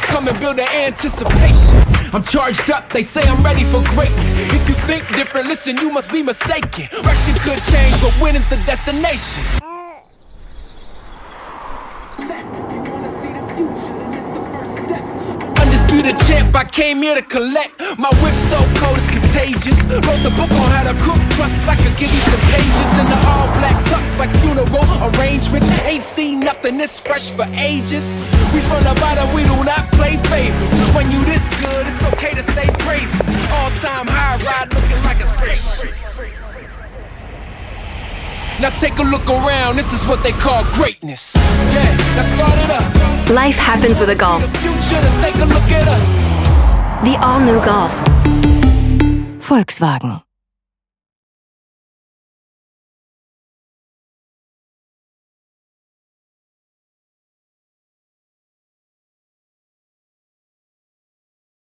come and build an anticipation. I'm charged up, they say I'm ready for greatness. If you think different, listen, you must be mistaken. Direction could change, but winning's the destination. Undisputed champ, I came here to collect. My whip so cold it's contagious. Wrote the book on how to cook trusts. I could give you some pages in the all black tux like funeral arrangement. Ain't seen nothing this fresh for ages. We from the bottom, we do not play favorites. When you this good, it's okay to stay crazy. All time high ride looking like a safe. Now take a look around, this is what they call greatness. Yeah, now start it up. Life happens with a Golf. Take a look at us. The all-new Golf. Volkswagen.